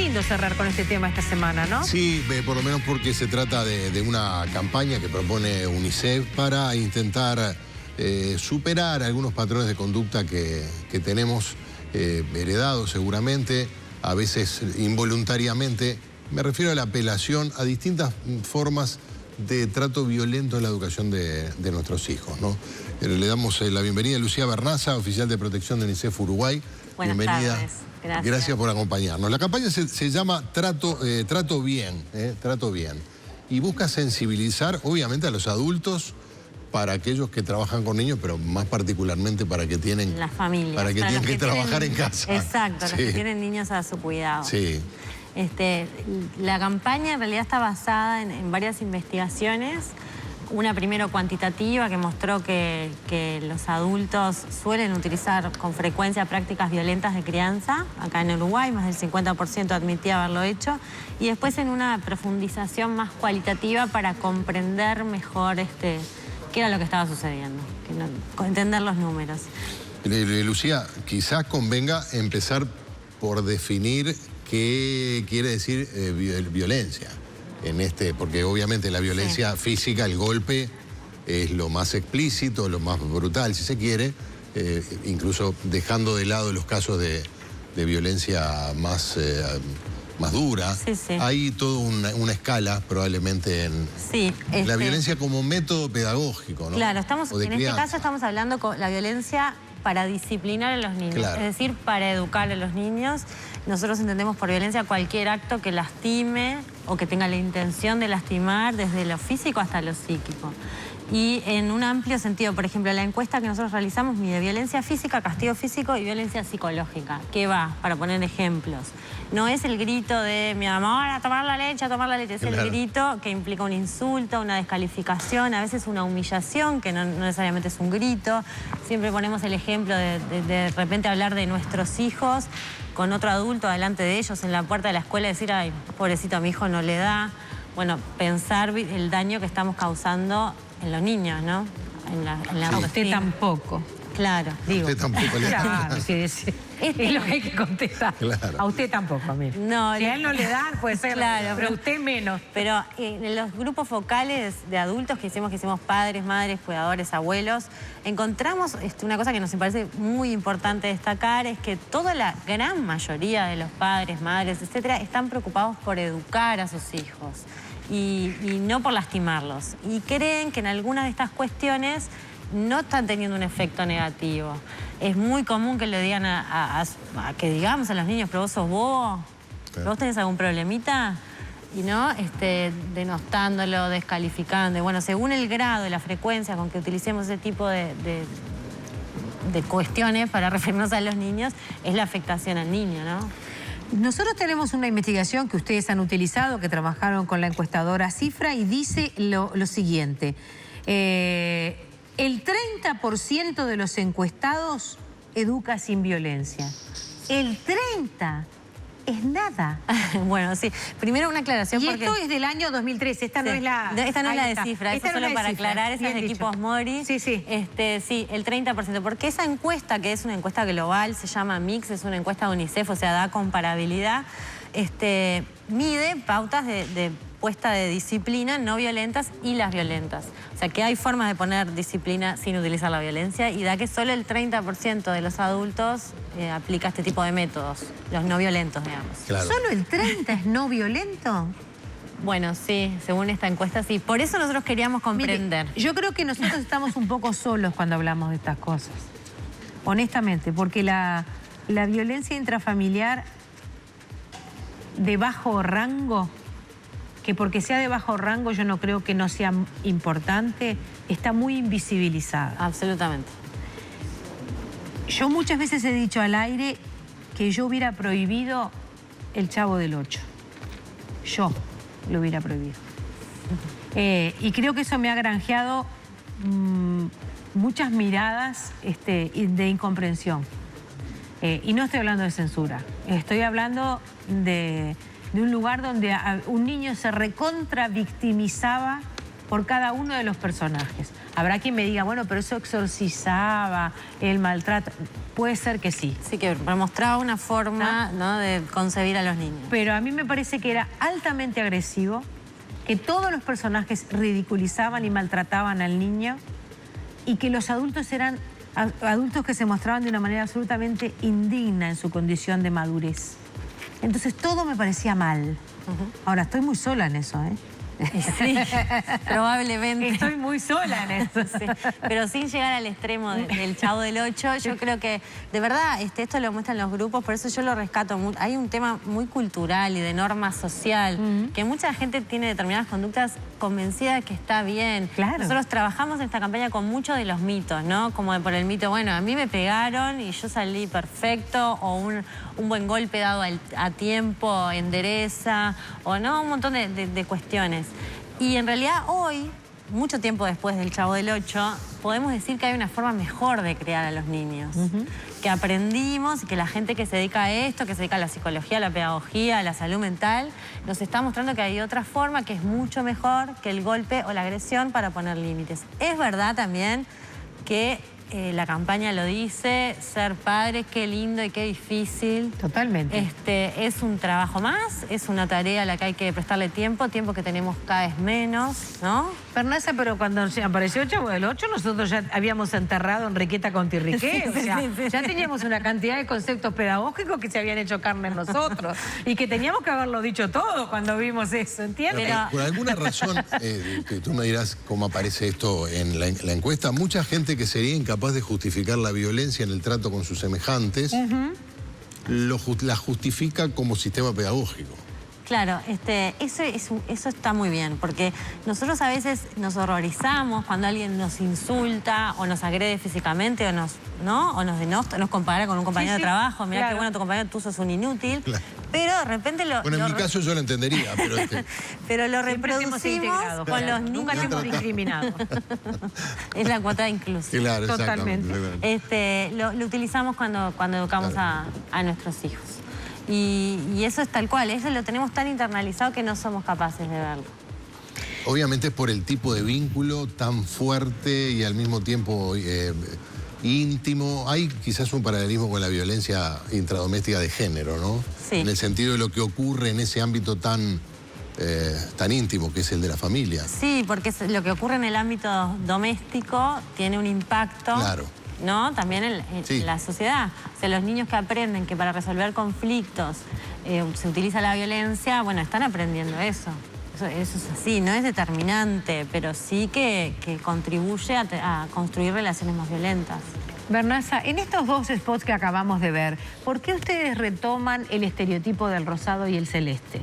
lindo cerrar con este tema esta semana, ¿no? Sí, por lo menos porque se trata de una campaña que propone UNICEF para intentar superar algunos patrones de conducta que tenemos heredados seguramente, a veces involuntariamente. Me refiero a la apelación a distintas formas de trato violento en la educación de nuestros hijos, ¿no? Le damos la bienvenida a Lucía Bernaza, oficial de protección de UNICEF Uruguay. Buenas Bienvenida. tardes. Gracias. Gracias por acompañarnos. La campaña se llama Trato Bien, Trato Bien. Y busca sensibilizar, obviamente, a los adultos para aquellos que trabajan con niños, pero más particularmente para que tienen... Las familias. Para que tienen que trabajar en casa. Exacto, Sí. los que tienen niños a su cuidado. Sí. La campaña en realidad está basada en varias investigaciones. Una primero cuantitativa que mostró que los adultos suelen utilizar con frecuencia prácticas violentas de crianza. Acá en Uruguay más del 50% admitía haberlo hecho. Y después en una profundización más cualitativa para comprender mejor qué era lo que estaba sucediendo, entender los números. Lucía, quizás convenga empezar por definir qué quiere decir violencia. Porque obviamente la violencia física, el golpe, es lo más explícito, lo más brutal, si se quiere, incluso dejando de lado los casos de violencia más dura. Sí, sí. Hay toda una escala, probablemente, en la violencia como método pedagógico, ¿no? Claro, en este caso estamos hablando con la violencia para disciplinar a los niños, claro. Es decir, para educar a los niños. Nosotros entendemos por violencia cualquier acto que lastime o que tenga la intención de lastimar desde lo físico hasta lo psíquico. Y en un amplio sentido, por ejemplo, la encuesta que nosotros realizamos mide violencia física, castigo físico y violencia psicológica. ¿Qué va? Para poner ejemplos. No es el grito de mi amor, a tomar la leche, a tomar la leche. Es el grito que implica un insulto, una descalificación, a veces una humillación, que no necesariamente es un grito. Siempre ponemos el ejemplo de repente hablar de nuestros hijos con otro adulto delante de ellos en la puerta de la escuela y decir, ay, pobrecito, a mi hijo no le da. Bueno, pensar el daño que estamos causando en los niños, ¿no? A usted tampoco. Claro. Digo. A usted tampoco le da. Claro, sí, es lo que hay que contestar. Claro. A usted tampoco, mire. No, si a él no le dan, puede ser, claro, pero a usted menos. Pero en los grupos focales de adultos que hicimos padres, madres, cuidadores, abuelos, encontramos una cosa que nos parece muy importante destacar, es que toda la gran mayoría de los padres, madres, etcétera, están preocupados por educar a sus hijos y no por lastimarlos. Y creen que en algunas de estas cuestiones no están teniendo un efecto negativo. Es muy común que le digan que digamos a los niños, pero vos sos bobo, ¿vos tenés algún problemita? Y no, denostándolo, descalificando. Y bueno, según el grado y la frecuencia con que utilicemos ese tipo de cuestiones para referirnos a los niños, es la afectación al niño, ¿no? Nosotros tenemos una investigación que ustedes han utilizado, que trabajaron con la encuestadora Cifra, y dice lo siguiente. El 30% de los encuestados educa sin violencia. El 30% es nada. Bueno, sí. Primero una aclaración. Y porque esto es del año 2013, esta no es la... Esta no es la de Cifra, esta eso no solo para Cifra. aclarar, esa es de Equipos Mori. Sí, sí. Sí, el 30%. Porque esa encuesta, que es una encuesta global, se llama MIX, es una encuesta de UNICEF, o sea, da comparabilidad, mide pautas de puesta de disciplina no violentas y las violentas. O sea, que hay formas de poner disciplina sin utilizar la violencia y da que solo el 30% de los adultos aplica este tipo de métodos, los no violentos, digamos. Claro. ¿Solo el 30% es no violento? Bueno, sí, según esta encuesta, sí. Por eso nosotros queríamos comprender. Mire, yo creo que nosotros estamos un poco solos cuando hablamos de estas cosas. Honestamente, porque la violencia intrafamiliar de bajo rango, que porque sea de bajo rango yo no creo que no sea importante, está muy invisibilizada. Absolutamente. Yo muchas veces he dicho al aire que yo hubiera prohibido el Chavo del Ocho. Yo lo hubiera prohibido. Y creo que eso me ha granjeado muchas miradas de incomprensión. Y no estoy hablando de censura, estoy hablando de un lugar donde un niño se recontra victimizaba por cada uno de los personajes. Habrá quien me diga, bueno, pero eso exorcizaba el maltrato. Puede ser que sí. Sí, que mostraba una forma, ¿no?, de concebir a los niños. Pero a mí me parece que era altamente agresivo, que todos los personajes ridiculizaban y maltrataban al niño y que los adultos eran adultos que se mostraban de una manera absolutamente indigna en su condición de madurez. Entonces todo me parecía mal. Ahora, estoy muy sola en eso, ¿eh? Sí, probablemente. Estoy muy sola en eso. Sí, pero sin llegar al extremo del Chavo del Ocho, yo creo que, de verdad, esto lo muestran los grupos, por eso yo lo rescato mucho. Hay un tema muy cultural y de norma social, que mucha gente tiene determinadas conductas convencida de que está bien. Claro. Nosotros trabajamos en esta campaña con muchos de los mitos, ¿no? Como por el mito, bueno, a mí me pegaron y yo salí perfecto, o un buen golpe dado a tiempo endereza, o no, un montón de cuestiones. Y en realidad hoy, mucho tiempo después del Chavo del Ocho, podemos decir que hay una forma mejor de criar a los niños. Que aprendimos y que la gente que se dedica a esto, que se dedica a la psicología, a la pedagogía, a la salud mental, nos está mostrando que hay otra forma que es mucho mejor que el golpe o la agresión para poner límites. Es verdad también que la campaña lo dice, ser padre, qué lindo y qué difícil. Totalmente. Es un trabajo más, es una tarea a la que hay que prestarle tiempo que tenemos cada vez menos, ¿no? Fernasa, pero cuando apareció Chavo del Ocho, nosotros ya habíamos enterrado a Enriqueta con Tirriqué. Sí, o sea, sí, sí. ya teníamos una cantidad de conceptos pedagógicos que se habían hecho carne en nosotros. Y que teníamos que haberlo dicho todo cuando vimos eso, ¿entiendes? Pero por alguna razón, que tú me dirás cómo aparece esto en la encuesta, mucha gente que sería incapaz de justificar la violencia en el trato con sus semejantes, la justifica como sistema pedagógico. Claro, eso está muy bien, porque nosotros a veces nos horrorizamos cuando alguien nos insulta o nos agrede físicamente o nos denosta, nos compara con un compañero de trabajo. Mirá, claro. qué bueno tu compañero, tú sos un inútil. Claro. Pero de repente Bueno, en mi caso yo lo entendería, pero pero lo Siempre te hemos reproducimos integrado, con los niños. nunca te hemos discriminado. Es la cuota de inclusión. claro, Totalmente. exactamente. Lo utilizamos cuando educamos a nuestros hijos. Y eso es tal cual, eso lo tenemos tan internalizado que no somos capaces de verlo. Obviamente es por el tipo de vínculo tan fuerte y al mismo tiempo íntimo. Hay quizás un paralelismo con la violencia intradoméstica de género, ¿no? Sí. En el sentido de lo que ocurre en ese ámbito tan íntimo que es el de la familia. Sí, porque lo que ocurre en el ámbito doméstico tiene un impacto, Claro. ¿no? También en la sociedad. O sea, los niños que aprenden que para resolver conflictos se utiliza la violencia, bueno, están aprendiendo eso. Eso es así, no es determinante, pero sí que contribuye a construir relaciones más violentas. Vernasa, en estos dos spots que acabamos de ver, ¿por qué ustedes retoman el estereotipo del rosado y el celeste?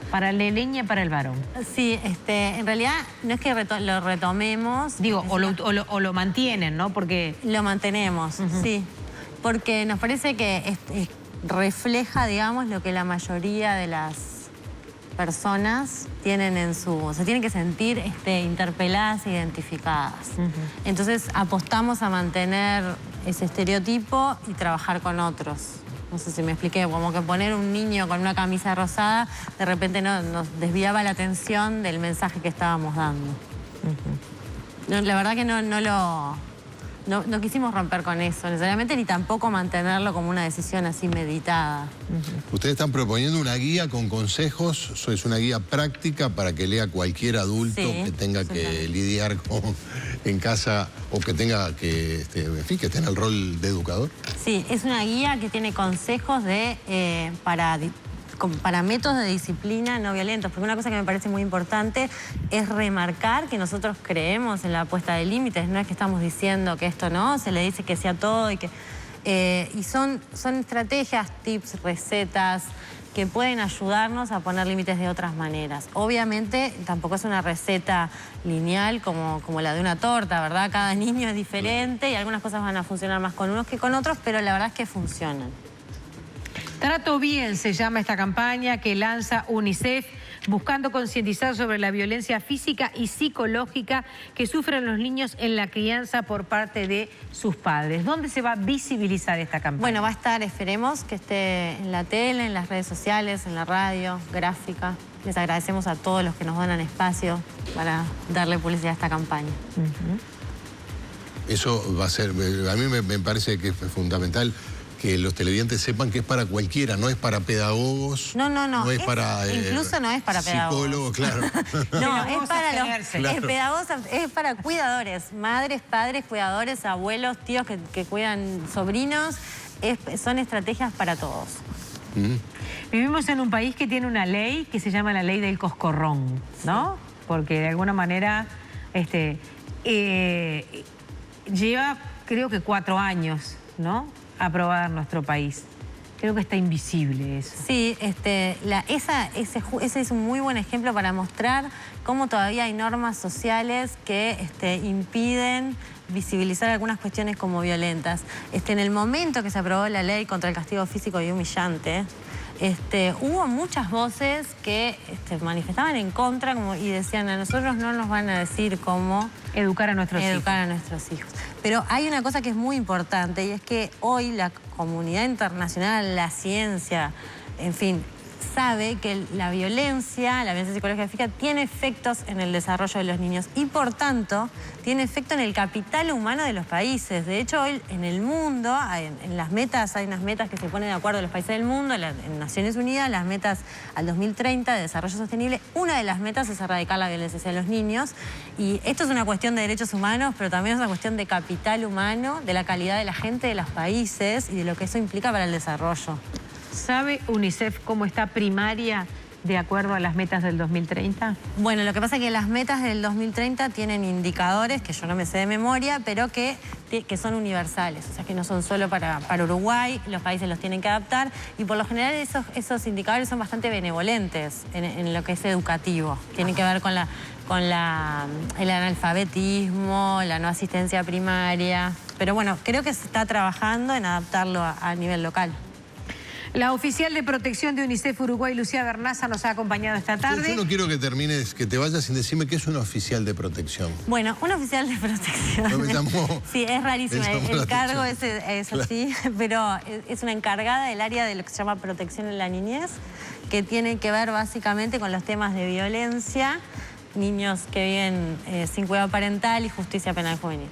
Para la leña y para el varón. Sí, en realidad no es que lo retomemos. Digo, o lo mantienen, ¿no? Porque Lo mantenemos, sí. Porque nos parece que refleja, digamos, lo que la mayoría de las personas tienen se tienen que sentir interpeladas e identificadas. Entonces apostamos a mantener ese estereotipo y trabajar con otros. No sé si me expliqué, como que poner un niño con una camisa rosada de repente nos desviaba la atención del mensaje que estábamos dando. No, la verdad que no quisimos romper con eso necesariamente, ni tampoco mantenerlo como una decisión así meditada. Ustedes están proponiendo una guía con consejos, eso es una guía práctica para que lea cualquier adulto que tenga que lidiar en casa o que tenga que, en fin, que esté en el rol de educador. Sí, es una guía que tiene consejos para métodos de disciplina no violentos, porque una cosa que me parece muy importante es remarcar que nosotros creemos en la puesta de límites, no es que estamos diciendo que esto no, se le dice que sea todo y que... y son estrategias, tips, recetas que pueden ayudarnos a poner límites de otras maneras. Obviamente tampoco es una receta lineal como la de una torta, ¿verdad? Cada niño es diferente y algunas cosas van a funcionar más con unos que con otros, pero la verdad es que funcionan. Trato Bien se llama esta campaña que lanza UNICEF buscando concientizar sobre la violencia física y psicológica que sufren los niños en la crianza por parte de sus padres. ¿Dónde se va a visibilizar esta campaña? Bueno, va a estar, esperemos que esté en la tele, en las redes sociales, en la radio, gráfica. Les agradecemos a todos los que nos donan espacio para darle publicidad a esta campaña. Eso va a ser, a mí me parece que es fundamental que los televidentes sepan que es para cualquiera, no es para pedagogos. No. No es para incluso no es para psicólogos, claro. No, es para los Claro. pedagogos, es para cuidadores, madres, padres, cuidadores, abuelos, tíos que cuidan sobrinos. Son estrategias para todos. Vivimos en un país que tiene una ley que se llama la ley del coscorrón, ¿no? Porque de alguna manera lleva, creo que 4 años, ¿no?, aprobada en nuestro país. Creo que está invisible eso. Sí, ese es un muy buen ejemplo para mostrar cómo todavía hay normas sociales que impiden visibilizar algunas cuestiones como violentas. En el momento que se aprobó la ley contra el castigo físico y humillante, hubo muchas voces que manifestaban en contra y decían: a nosotros no nos van a decir cómo educar a nuestros hijos. Pero hay una cosa que es muy importante, y es que hoy la comunidad internacional, la ciencia, en fin, sabe que la violencia psicológica y física tiene efectos en el desarrollo de los niños y, por tanto, tiene efecto en el capital humano de los países. De hecho, hoy en el mundo, en las metas, hay unas metas que se ponen de acuerdo los países del mundo, en Naciones Unidas, las metas al 2030 de desarrollo sostenible. Una de las metas es erradicar la violencia hacia los niños. Y esto es una cuestión de derechos humanos, pero también es una cuestión de capital humano, de la calidad de la gente de los países y de lo que eso implica para el desarrollo. ¿Sabe UNICEF cómo está primaria de acuerdo a las metas del 2030? Bueno, lo que pasa es que las metas del 2030 tienen indicadores, que yo no me sé de memoria, pero que son universales. O sea, que no son solo para Uruguay, los países los tienen que adaptar. Y por lo general esos indicadores son bastante benevolentes en lo que es educativo. Tienen que ver con el analfabetismo, la no asistencia primaria. Pero bueno, creo que se está trabajando en adaptarlo a nivel local. La oficial de protección de UNICEF Uruguay, Lucía Bernaza, nos ha acompañado esta tarde. Yo no quiero que termines, que te vayas sin decirme qué es una oficial de protección. Bueno, una oficial de protección. No me llamó. Sí, es rarísimo. El cargo es así, Claro. pero es una encargada del área de lo que se llama protección en la niñez, que tiene que ver básicamente con los temas de violencia, niños que viven sin cuidado parental y justicia penal juvenil.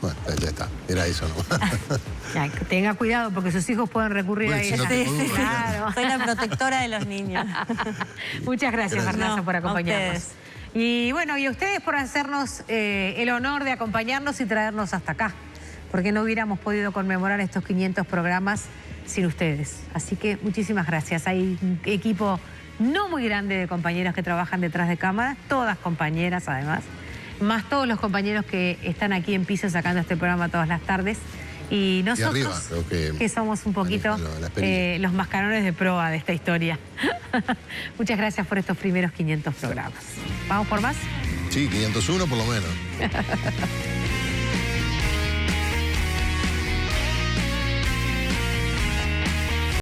Bueno, ya está. Era eso, ¿no? Ya, que tenga cuidado porque sus hijos pueden recurrir Bueno, a si ella. no tengo duda, Claro. Soy la protectora de los niños. Muchas gracias, Bernaza, No, por acompañarnos. a ustedes. Y bueno, y a ustedes por hacernos el honor de acompañarnos y traernos hasta acá, porque no hubiéramos podido conmemorar estos 500 programas sin ustedes. Así que muchísimas gracias. Hay un equipo no muy grande de compañeros que trabajan detrás de cámaras, todas compañeras además, más todos los compañeros que están aquí en piso sacando este programa todas las tardes. Y nosotros, arriba, creo que somos un poquito los mascarones de proa de esta historia. Muchas gracias por estos primeros 500 programas. ¿Vamos por más? Sí, 501 por lo menos.